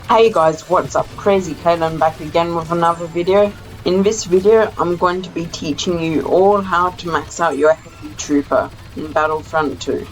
Hey guys, what's up? Crazy Kae-len back again with another video. In this video, I'm going to be teaching you all how to max out your Heavy Trooper in Battlefront 2.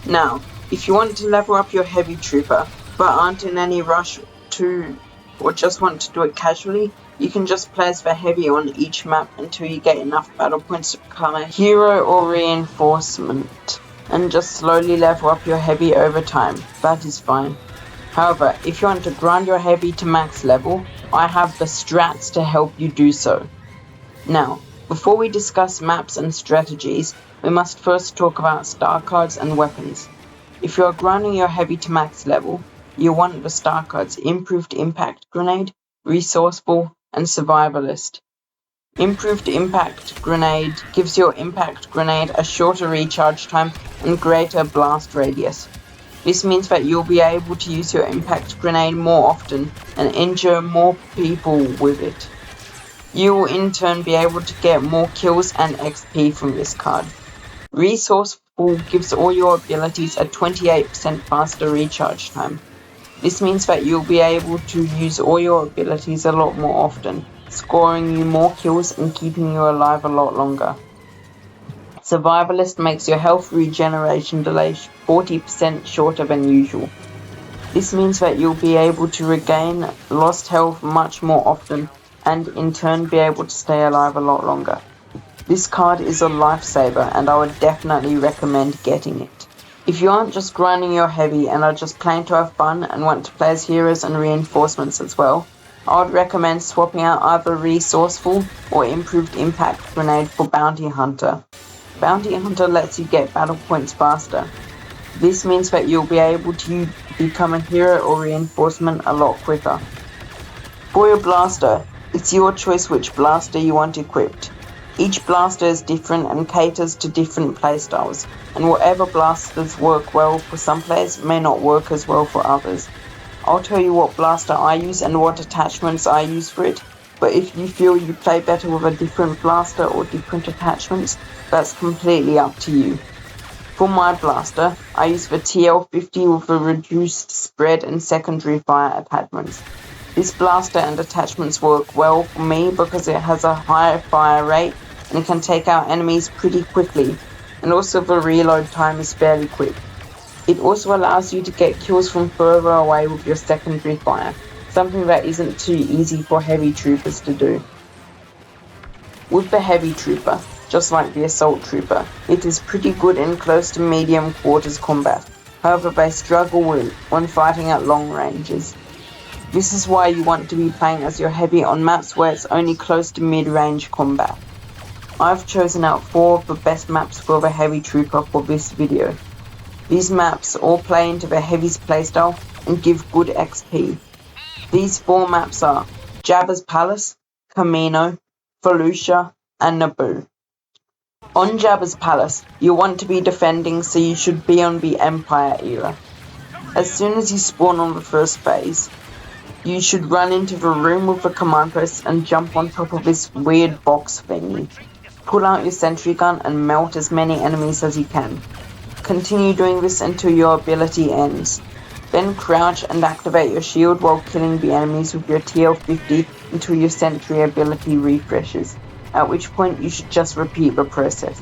Now, if you want to level up your Heavy Trooper, but aren't in any rush to, or just want to do it casually, you can just play as the Heavy on each map until you get enough battle points to become a hero or reinforcement, and just slowly level up your Heavy over time. That is fine. However, if you want to grind your Heavy to max level, I have the strats to help you do so. Now, before we discuss maps and strategies, we must first talk about star cards and weapons. If you are grinding your Heavy to max level, you want the star cards Improved Impact Grenade, Resourceful, and Survivalist. Improved Impact Grenade gives your Impact Grenade a shorter recharge time and greater blast radius. This means that you'll be able to use your impact grenade more often and injure more people with it. You will in turn be able to get more kills and XP from this card. Resourceful gives all your abilities a 28% faster recharge time. This means that you'll be able to use all your abilities a lot more often, scoring you more kills and keeping you alive a lot longer. Survivalist makes your health regeneration delay 40% shorter than usual. This means that you'll be able to regain lost health much more often and in turn be able to stay alive a lot longer. This card is a lifesaver and I would definitely recommend getting it. If you aren't just grinding your Heavy and are just playing to have fun and want to play as heroes and reinforcements as well, I would recommend swapping out either Resourceful or Improved Impact Grenade for Bounty Hunter. Bounty Hunter lets you get battle points faster. This means that you'll be able to become a hero or reinforcement a lot quicker. For your blaster, it's your choice which blaster you want equipped. Each blaster is different and caters to different playstyles, and whatever blasters work well for some players may not work as well for others. I'll tell you what blaster I use and what attachments I use for it, but if you feel you play better with a different blaster or different attachments, that's completely up to you. For my blaster, I use the TL50 with the reduced spread and secondary fire attachments. This blaster and attachments work well for me because it has a higher fire rate and can take out enemies pretty quickly, and also the reload time is fairly quick. It also allows you to get kills from further away with your secondary fire, something that isn't too easy for Heavy Troopers to do. With the Heavy Trooper, just like the Assault Trooper, it is pretty good in close to medium quarters combat, however they struggle when fighting at long ranges. This is why you want to be playing as your Heavy on maps where it's only close to mid-range combat. I've chosen out 4 of the best maps for the Heavy Trooper for this video. These maps all play into the Heavy's playstyle and give good XP. These 4 maps are Jabba's Palace, Kamino, Felucia, and Naboo. On Jabba's Palace, you want to be defending, so you should be on the Empire era. As soon as you spawn on the first phase, you should run into the room with the command post and jump on top of this weird box thingy. Pull out your sentry gun and melt as many enemies as you can. Continue doing this until your ability ends. Then crouch and activate your shield while killing the enemies with your TL50 until your sentry ability refreshes, at which point you should just repeat the process.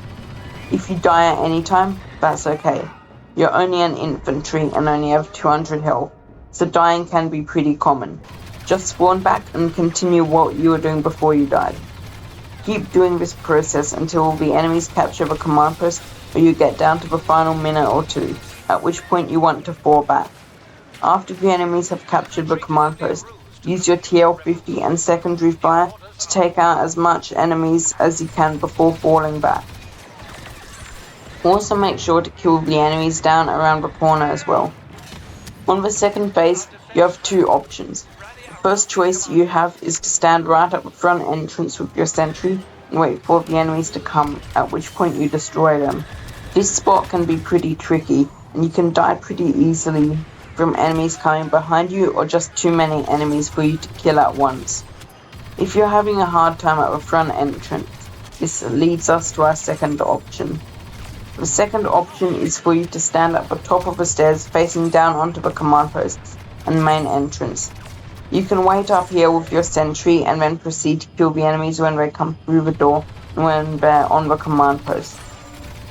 If you die at any time, that's okay. You're only an infantry and only have 200 health, so dying can be pretty common. Just spawn back and continue what you were doing before you died. Keep doing this process until the enemies capture the command post or you get down to the final minute or 2, at which point you want to fall back. After the enemies have captured the command post, use your TL50 and secondary fire to take out as much enemies as you can before falling back. Also make sure to kill the enemies down around the corner as well. On the second phase, you have 2 options. The first choice you have is to stand right at the front entrance with your sentry and wait for the enemies to come, at which point you destroy them. This spot can be pretty tricky and you can die pretty easily from enemies coming behind you or just too many enemies for you to kill at once. If you're having a hard time at the front entrance, this leads us to our second option. The second option is for you to stand at the top of the stairs facing down onto the command posts. and main entrance. You can wait up here with your sentry and then proceed to kill the enemies when they come through the door and when they're on the command post.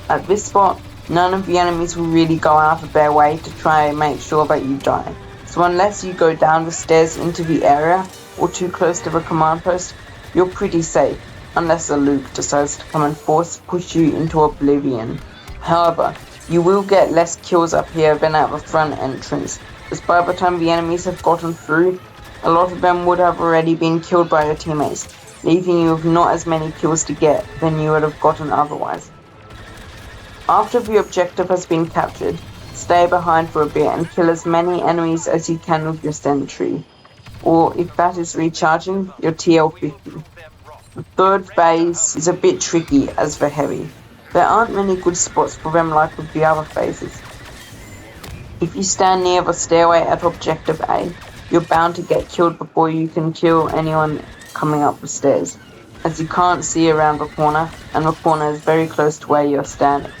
At this spot, none of the enemies will really go out of their way to try and make sure that you die. So unless you go down the stairs into the area or too close to the command post, you're pretty safe, unless a Luke decides to come and push you into oblivion. However, you will get less kills up here than at the front entrance, as by the time the enemies have gotten through, a lot of them would have already been killed by your teammates, leaving you with not as many kills to get than you would have gotten otherwise. After the objective has been captured, stay behind for a bit and kill as many enemies as you can with your sentry, or if that is recharging, your TL-50. The third phase is a bit tricky as they're heavy. There aren't many good spots for them like with the other phases. If you stand near the stairway at Objective A, you're bound to get killed before you can kill anyone coming up the stairs, as you can't see around the corner, and the corner is very close to where you're standing.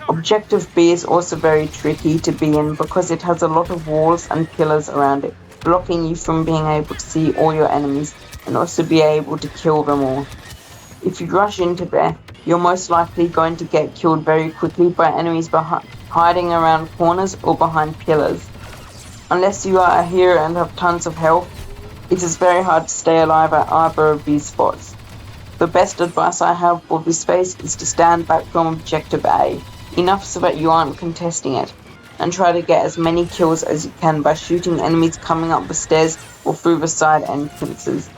Objective B is also very tricky to be in because it has a lot of walls and pillars around it, blocking you from being able to see all your enemies and also be able to kill them all. If you rush into there, you're most likely going to get killed very quickly by enemies hiding around corners or behind pillars. Unless you are a hero and have tons of health, it is very hard to stay alive at either of these spots. The best advice I have for this phase is to stand back from Objective A, enough so that you aren't contesting it, and try to get as many kills as you can by shooting enemies coming up the stairs or through the side entrances,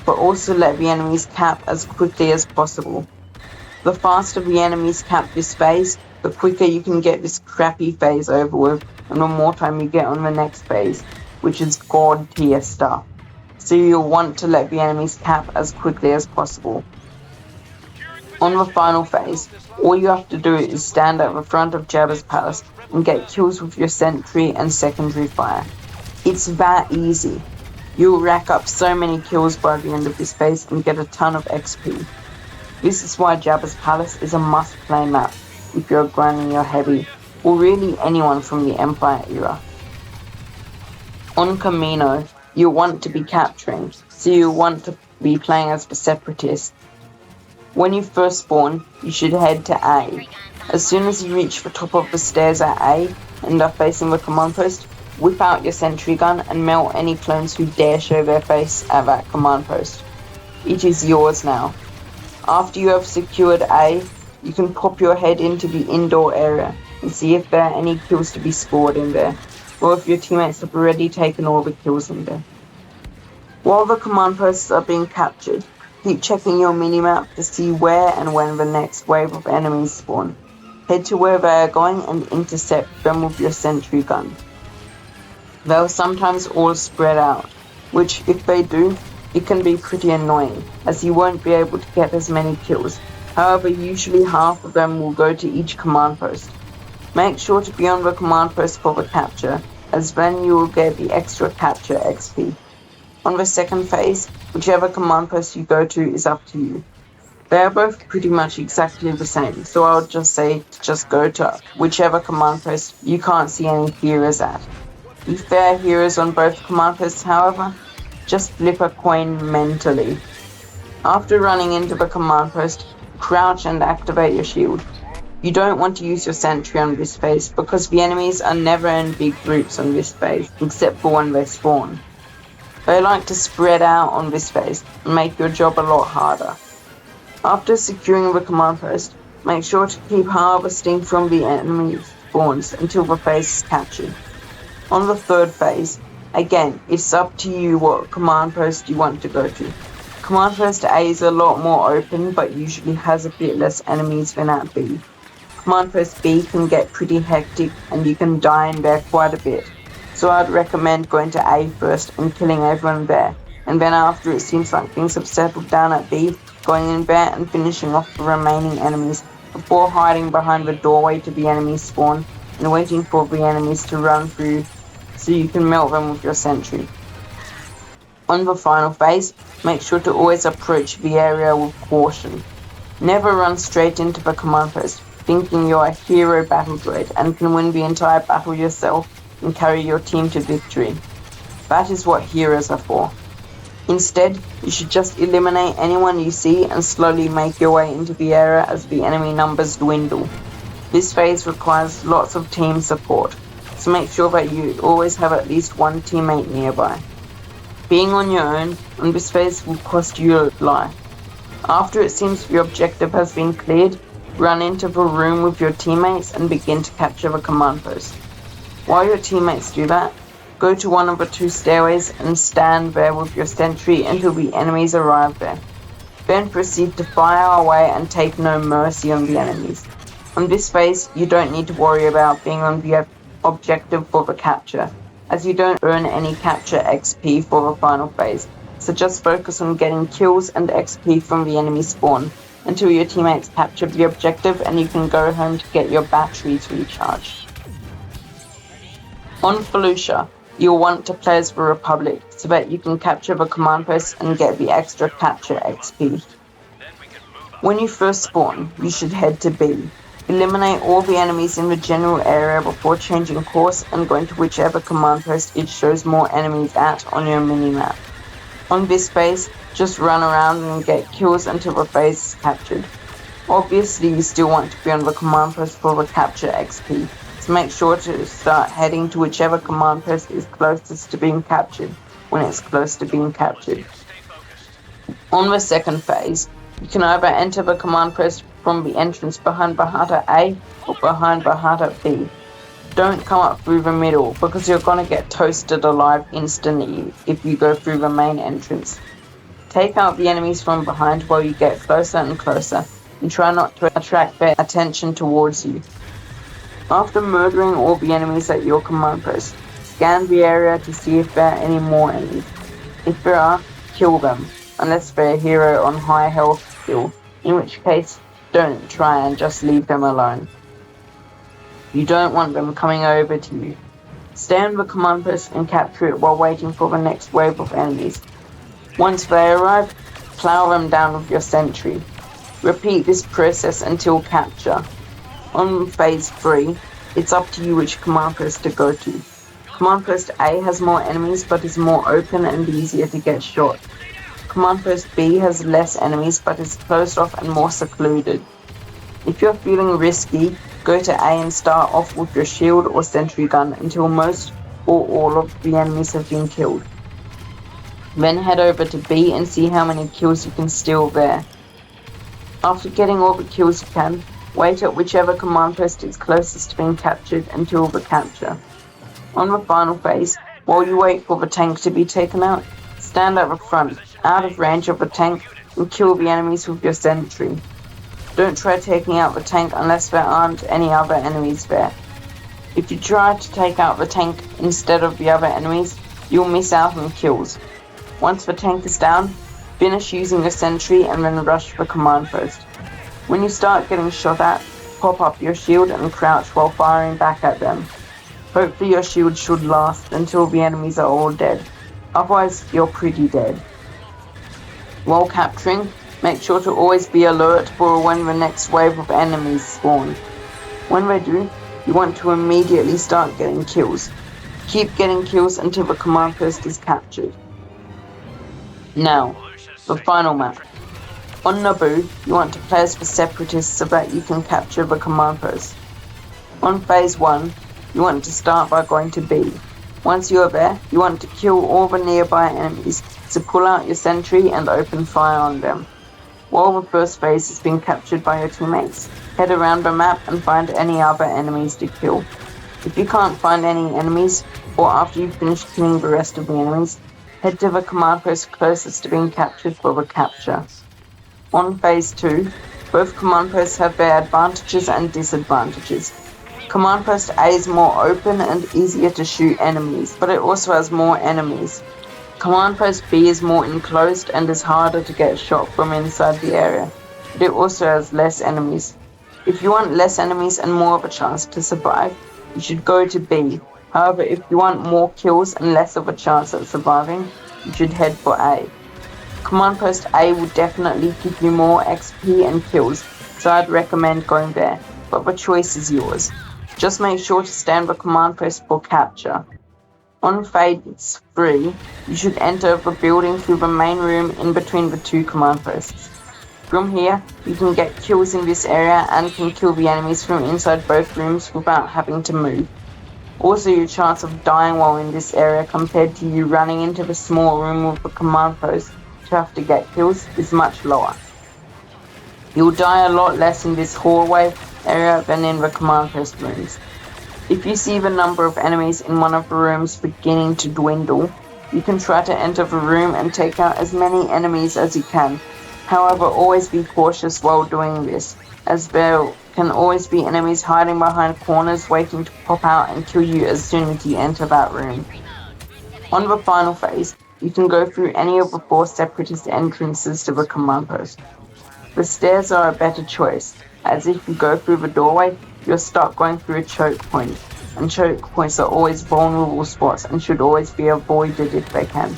but also let the enemies cap as quickly as possible. The faster the enemies cap this phase, the quicker you can get this crappy phase over with, and the more time you get on the next phase, which is God tier stuff. So you'll want to let the enemies cap as quickly as possible. On the final phase, all you have to do is stand at the front of Jabba's palace and get kills with your sentry and secondary fire. It's that easy. You'll rack up so many kills by the end of this phase and get a ton of XP. This is why Jabba's palace is a must-play map if you're grinding your heavy, or really anyone from the Empire era. On Kamino, you want to be capturing, so you want to be playing as the Separatists. When you first spawn, you should head to A. As soon as you reach the top of the stairs at A and are facing the command post, whip out your sentry gun and melt any clones who dare show their face at that command post. It is yours now. After you have secured A, you can pop your head into the indoor area and see if there are any kills to be scored in there, or if your teammates have already taken all the kills in there. While the command posts are being captured, keep checking your minimap to see where and when the next wave of enemies spawn. Head to where they are going and intercept them with your sentry gun. They'll sometimes all spread out, which if they do, it can be pretty annoying, as you won't be able to get as many kills. However, usually half of them will go to each command post. Make sure to be on the command post for the capture, as then you will get the extra capture XP. On the second phase, whichever command post you go to is up to you. They are both pretty much exactly the same, so I would just say to just go to whichever command post you can't see any heroes at. If there are heroes on both command posts, however, just flip a coin mentally. After running into the command post, crouch and activate your shield. You don't want to use your sentry on this phase because the enemies are never in big groups on this phase, except for when they spawn. They like to spread out on this phase and make your job a lot harder. After securing the command post, make sure to keep harvesting from the enemy spawns until the phase is captured. On the third phase, again, it's up to you what command post you want to go to. Command post A is a lot more open but usually has a bit less enemies than at B. Command post B can get pretty hectic and you can die in there quite a bit. So I'd recommend going to A first and killing everyone there, and then after it seems like things have settled down at B, going in there and finishing off the remaining enemies before hiding behind the doorway to the enemy spawn and waiting for the enemies to run through so you can melt them with your sentry. On the final phase, make sure to always approach the area with caution. Never run straight into the command post, thinking you're a hero battle droid and can win the entire battle yourself and carry your team to victory. That is what heroes are for. Instead, you should just eliminate anyone you see and slowly make your way into the area as the enemy numbers dwindle. This phase requires lots of team support, so make sure that you always have at least one teammate nearby. Being on your own on this phase will cost you your life. After it seems your objective has been cleared, run into the room with your teammates and begin to capture the command post. While your teammates do that, go to one of the two stairways and stand there with your sentry until the enemies arrive there. Then proceed to fire away and take no mercy on the enemies. On this phase, you don't need to worry about being on the objective for the capture, as you don't earn any capture XP for the final phase, so just focus on getting kills and XP from the enemy spawn until your teammates capture the objective and you can go home to get your batteries recharged. On Felucia, you'll want to play as the Republic so that you can capture the command post and get the extra capture XP. When you first spawn, you should head to B. Eliminate all the enemies in the general area before changing course and going to whichever command post it shows more enemies at on your minimap. On this phase, just run around and get kills until the phase is captured. Obviously, you still want to be on the command post for the capture XP, so make sure to start heading to whichever command post is closest to being captured when it's close to being captured. On the second phase, you can either enter the command post from the entrance behind Bahata A or behind Bahata B. Don't come up through the middle because you're gonna get toasted alive instantly if you go through the main entrance. Take out the enemies from behind while you get closer and closer and try not to attract their attention towards you. After murdering all the enemies at your command post, scan the area to see if there are any more enemies. If there are, kill them, unless they're a hero on high health still, in which case, don't try and just leave them alone. You don't want them coming over to you. Stay on the command post and capture it while waiting for the next wave of enemies. Once they arrive, plow them down with your sentry. Repeat this process until capture. On phase 3, it's up to you which command post to go to. Command post A has more enemies but is more open and easier to get shot. Command post B has less enemies but is closed off and more secluded. If you're feeling risky, go to A and start off with your shield or sentry gun until most or all of the enemies have been killed. Then head over to B and see how many kills you can steal there. After getting all the kills you can, wait at whichever command post is closest to being captured until the capture. On the final phase, while you wait for the tank to be taken out, stand at the front, out of range of the tank, and kill the enemies with your sentry. Don't try taking out the tank unless there aren't any other enemies there. If you try to take out the tank instead of the other enemies, you'll miss out on kills. Once the tank is down, finish using your sentry and then rush the command post. When you start getting shot at, pop up your shield and crouch while firing back at them. Hopefully your shield should last until the enemies are all dead, otherwise you're pretty dead. While capturing, make sure to always be alert for when the next wave of enemies spawn. When they do, you want to immediately start getting kills. Keep getting kills until the command post is captured. Now, the final map. On Naboo, you want to play as the Separatists so that you can capture the command post. On phase 1, you want to start by going to B. Once you are there, you want to kill all the nearby enemies, so pull out your sentry and open fire on them. While the first phase is being captured by your teammates, head around the map and find any other enemies to kill. If you can't find any enemies, or after you've finished killing the rest of the enemies, head to the command post closest to being captured for the capture. On phase 2, both command posts have their advantages and disadvantages. Command post A is more open and easier to shoot enemies, but it also has more enemies. Command post B is more enclosed and is harder to get shot from inside the area, but it also has less enemies. If you want less enemies and more of a chance to survive, you should go to B. However, if you want more kills and less of a chance at surviving, you should head for A. Command post A will definitely give you more XP and kills, so I'd recommend going there, but the choice is yours. Just make sure to stand the command post for capture. On phase 3, you should enter the building through the main room in between the 2 command posts. From here, you can get kills in this area and can kill the enemies from inside both rooms without having to move. Also, your chance of dying while in this area compared to you running into the small room with the command post to have to get kills is much lower. You'll die a lot less in this hallway area than in the command post rooms. If you see the number of enemies in one of the rooms beginning to dwindle, you can try to enter the room and take out as many enemies as you can. However, always be cautious while doing this, as there can always be enemies hiding behind corners waiting to pop out and kill you as soon as you enter that room. On the final phase, you can go through any of the 4 separatist entrances to the command post. The stairs are a better choice, as if you go through the doorway, you're stuck going through a choke point, and choke points are always vulnerable spots and should always be avoided if they can.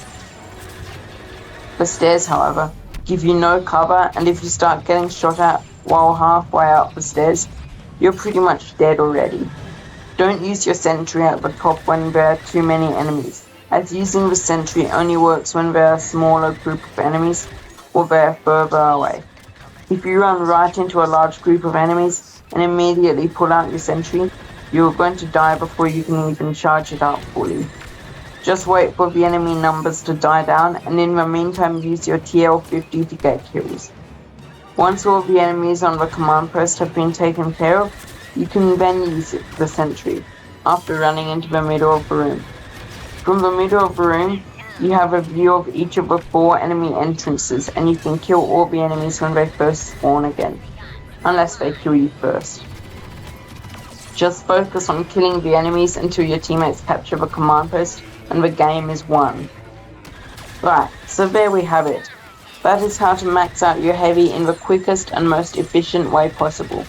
The stairs, however, give you no cover, and if you start getting shot at while halfway up the stairs, you're pretty much dead already. Don't use your sentry at the top when there are too many enemies, as using the sentry only works when there are a smaller group of enemies or they are further away. If you run right into a large group of enemies and immediately pull out your sentry, you're going to die before you can even charge it up fully. Just wait for the enemy numbers to die down, and in the meantime use your TL50 to get kills. Once all the enemies on the command post have been taken care of, you can then use the sentry, after running into the middle of the room. From the middle of the room, you have a view of each of the 4 enemy entrances, and you can kill all the enemies when they first spawn again, unless they kill you first. Just focus on killing the enemies until your teammates capture the command post and the game is won. Right, so there we have it. That is how to max out your heavy in the quickest and most efficient way possible.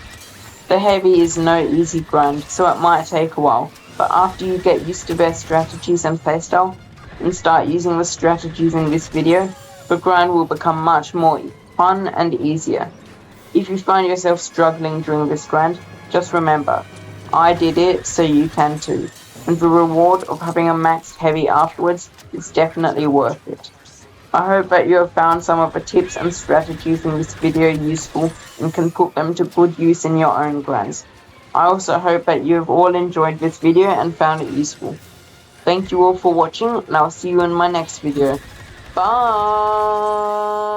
The heavy is no easy grind, so it might take a while, but after you get used to their strategies and playstyle, and start using the strategies in this video, the grind will become much more fun and easier. If you find yourself struggling during this grind, just remember, I did it, so you can too, and the reward of having a maxed heavy afterwards is definitely worth it. I hope that you have found some of the tips and strategies in this video useful and can put them to good use in your own grinds. I also hope that you have all enjoyed this video and found it useful. Thank you all for watching, and I'll see you in my next video. Bye!